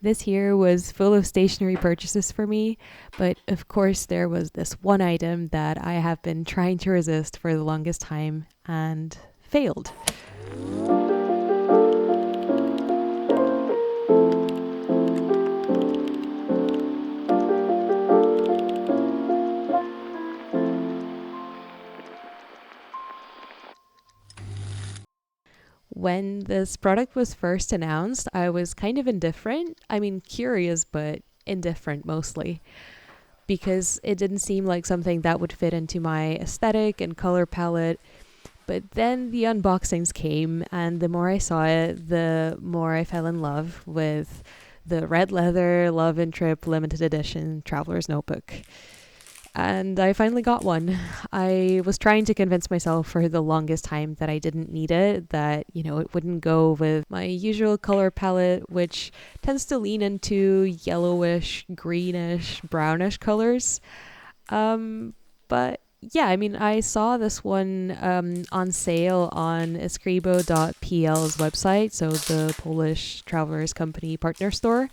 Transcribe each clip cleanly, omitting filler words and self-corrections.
This year was full of stationery purchases for me, but of course, there was this one item that I have been trying to resist for the longest time and failed. When this product was first announced, I was kind of indifferent. I mean, curious, but indifferent mostly, because it didn't seem like something that would fit into my aesthetic and color palette. But then the unboxings came, and the more I saw it, the more I fell in love with the red leather Love and Trip limited edition traveler's notebook. And I finally got one. I was trying to convince myself for the longest time that I didn't need it, that, it wouldn't go with my usual color palette, which tends to lean into yellowish, greenish, brownish colors. But yeah, I mean, I saw this one on sale on escribo.pl's website, so the Polish travelers company partner store.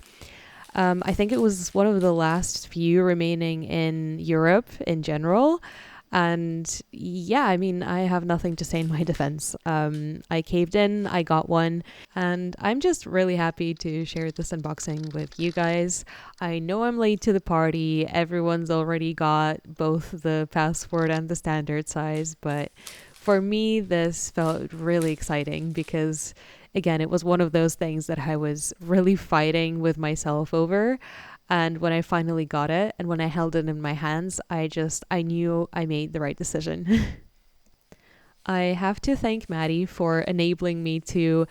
I think it was one of the last few remaining in Europe in general. And yeah, I mean, I have nothing to say in my defense. I caved in, I got one, and I'm just really happy to share this unboxing with you guys. I know I'm late to the party. Everyone's already got both the passport and the standard size, but for me, this felt really exciting because, again, it was one of those things that I was really fighting with myself over. And when I finally got it and when I held it in my hands, I knew I made the right decision. I have to thank Maddie for enabling me to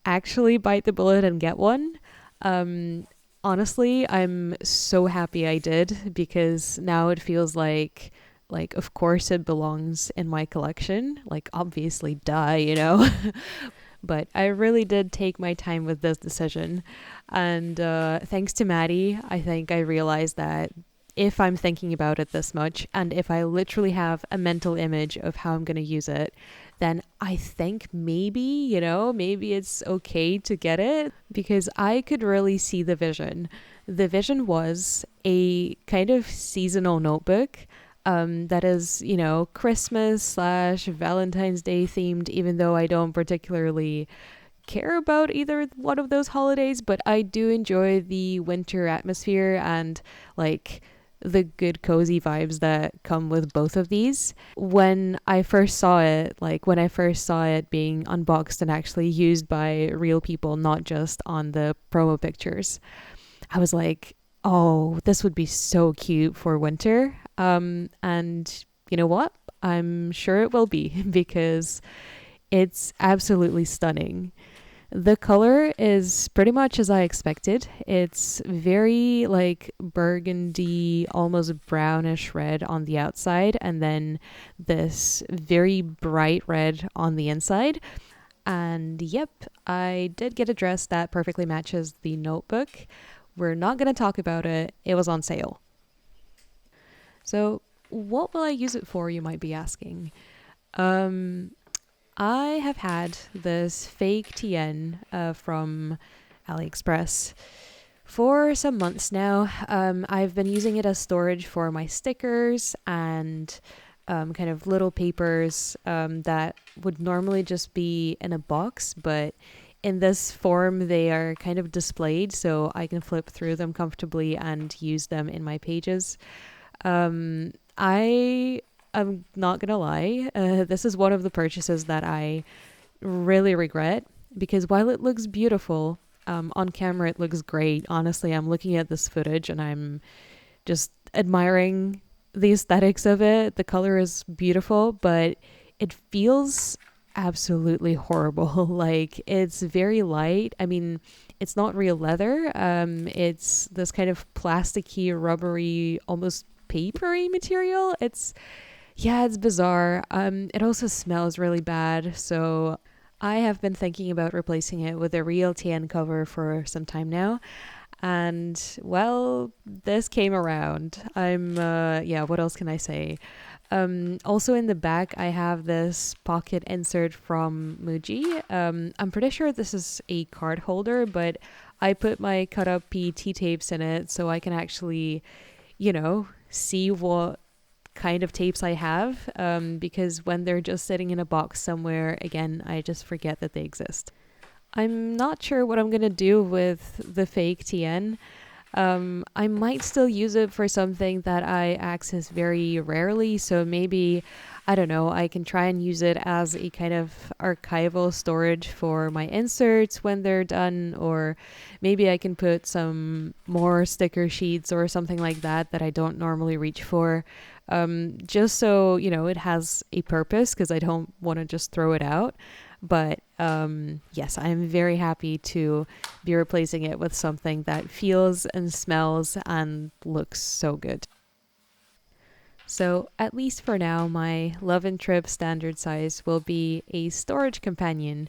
actually bite the bullet and get one. Um, Honestly, I'm so happy I did because now it feels like of course it belongs in my collection. Like obviously duh. But I really did take my time with this decision. And thanks to Maddie, I think I realized that if I'm thinking about it this much and if I literally have a mental image of how I'm going to use it, then I think maybe it's okay to get it because I could really see the vision. The vision was a kind of seasonal notebook that is, Christmas slash Valentine's Day themed, even though I don't particularly care about either one of those holidays, but I do enjoy the winter atmosphere and like the good cozy vibes that come with both of these. When I first saw it being unboxed and actually used by real people, not just on the promo pictures, I was like, oh, this would be so cute for winter. And you know what? I'm sure it will be because it's absolutely stunning. The color is pretty much as I expected. It's very like burgundy, almost brownish red on the outside, and then this very bright red on the inside. And yep, I did get a dress that perfectly matches the notebook. We're not going to talk about it. It was on sale. So, what will I use it for, you might be asking? Um, I have had this fake TN from AliExpress for some months now. I've been using it as storage for my stickers and kind of little papers that would normally just be in a box, but in this form, they are kind of displayed so I can flip through them comfortably and use them in my pages. I am not gonna lie. This is one of the purchases that I really regret because while it looks beautiful, on camera it looks great. Honestly, I'm looking at this footage and I'm just admiring the aesthetics of it. The color is beautiful, but it feels absolutely horrible. Like it's very light. I mean, it's not real leather. It's this kind of plasticky, rubbery, almost papery material. It's bizarre. It also smells really bad. So I have been thinking about replacing it with a real tan cover for some time now. And well, this came around. What else can I say? Also in the back, I have this pocket insert from Muji. I'm pretty sure this is a card holder, but I put my cut up PET tapes in it so I can actually, see what kind of tapes I have, because when they're just sitting in a box somewhere, again, I just forget that they exist. I'm not sure what I'm going to do with the fake TN. I might still use it for something that I access very rarely. So maybe, I don't know, I can try and use it as a kind of archival storage for my inserts when they're done. Or maybe I can put some more sticker sheets or something like that I don't normally reach for. Just so, it has a purpose, because I don't want to just throw it out. But yes, I'm very happy to be replacing it with something that feels and smells and looks so good. So at least for now, my Love and Trip standard size will be a storage companion.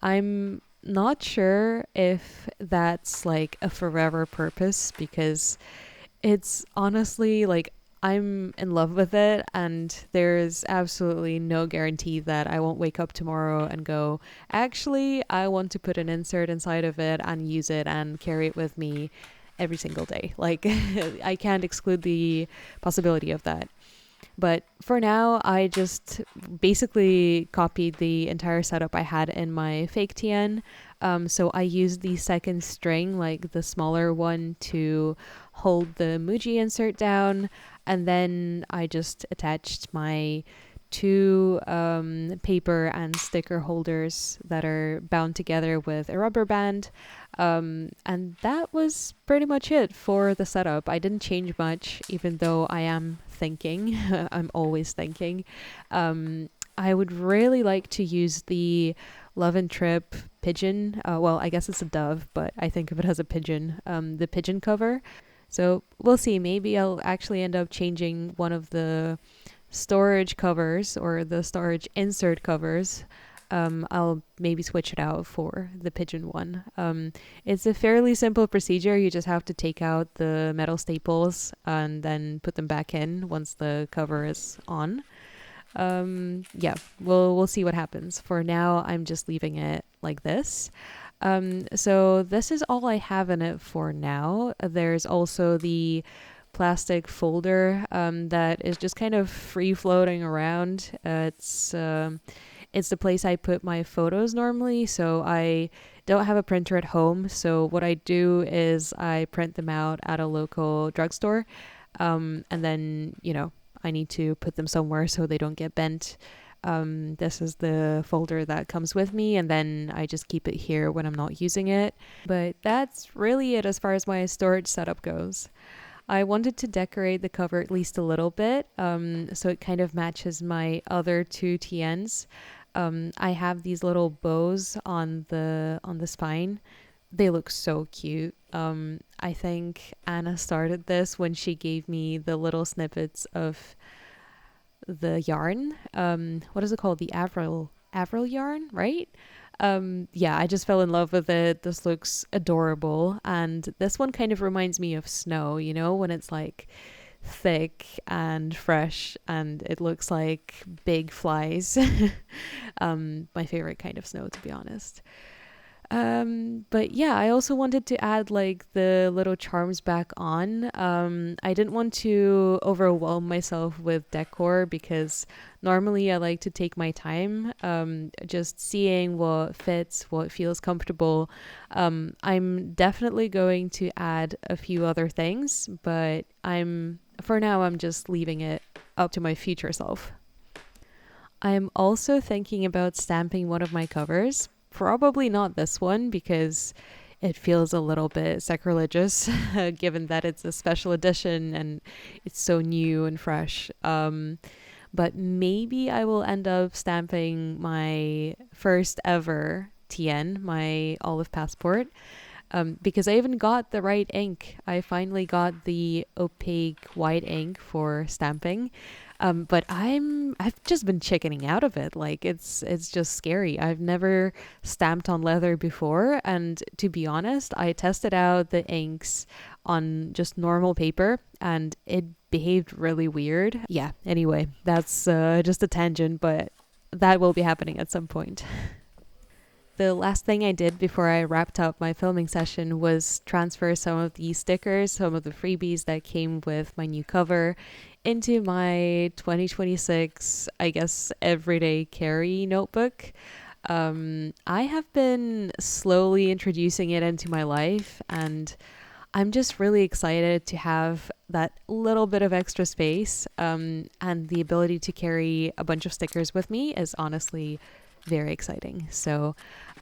I'm not sure if that's like a forever purpose, because it's honestly like I'm in love with it, and there's absolutely no guarantee that I won't wake up tomorrow and go, actually, I want to put an insert inside of it and use it and carry it with me every single day. Like, I can't exclude the possibility of that. But for now, I just basically copied the entire setup I had in my fake TN. So I used the second string, like the smaller one, to hold the Muji insert down. And then I just attached my two paper and sticker holders that are bound together with a rubber band. And that was pretty much it for the setup. I didn't change much, even though I am thinking, I'm always thinking. I would really like to use the Love and Trip pigeon. Well, I guess it's a dove, but I think of it as a pigeon. The pigeon cover. So we'll see. Maybe I'll actually end up changing one of the storage covers or the storage insert covers. I'll maybe switch it out for the pigeon one. It's a fairly simple procedure. You just have to take out the metal staples and then put them back in once the cover is on. Yeah, we'll see what happens. For now, I'm just leaving it like this. So this is all I have in it for now. There's also the plastic folder that is just kind of free floating around. It's the place I put my photos normally, so I don't have a printer at home. So what I do is I print them out at a local drugstore, and then I need to put them somewhere so they don't get bent. This is the folder that comes with me, and then I just keep it here when I'm not using it. But that's really it as far as my storage setup goes. I wanted to decorate the cover at least a little bit, so it kind of matches my other two TNs. I have these little bows on the spine. They look so cute. I think Anna started this when she gave me the little snippets of the yarn. What is it called? The Avril yarn, right? Yeah, I just fell in love with it. This looks adorable. And this one kind of reminds me of snow, when it's like thick and fresh and it looks like big flies. My favorite kind of snow, to be honest. But yeah, I also wanted to add like the little charms back on. I didn't want to overwhelm myself with decor, because normally I like to take my time, just seeing what fits, what feels comfortable. I'm definitely going to add a few other things, but for now, I'm just leaving it up to my future self. I'm also thinking about stamping one of my covers. Probably not this one, because it feels a little bit sacrilegious given that it's a special edition and it's so new and fresh. But maybe I will end up stamping my first ever TN, my olive passport, because I even got the right ink. I finally got the opaque white ink for stamping. But I've just been chickening out of it. Like it's just scary. I've never stamped on leather before, and to be honest, I tested out the inks on just normal paper and it behaved really weird. Yeah, anyway, that's just a tangent, but that will be happening at some point. The last thing I did before I wrapped up my filming session was transfer some of the stickers, some of the freebies that came with my new cover into my 2026, I guess, everyday carry notebook. I have been slowly introducing it into my life, and I'm just really excited to have that little bit of extra space, and the ability to carry a bunch of stickers with me is honestly very exciting. So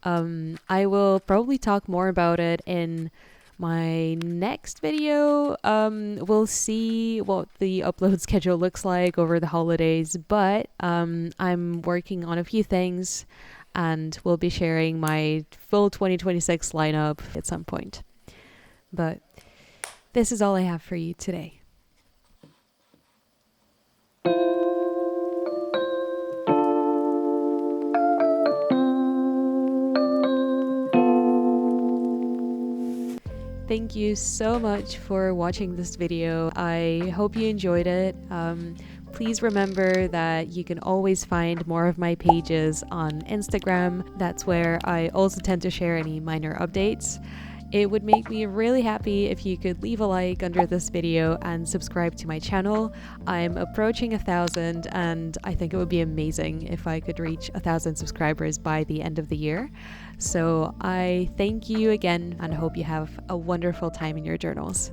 I will probably talk more about it in my next video. We'll see what the upload schedule looks like over the holidays, but I'm working on a few things and we'll be sharing my full 2026 lineup at some point. But this is all I have for you today. Thank you so much for watching this video. I hope you enjoyed it. Please remember that you can always find more of my pages on Instagram. That's where I also tend to share any minor updates. It would make me really happy if you could leave a like under this video and subscribe to my channel. I'm approaching 1,000 and I think it would be amazing if I could reach 1,000 subscribers by the end of the year. So I thank you again and hope you have a wonderful time in your journals.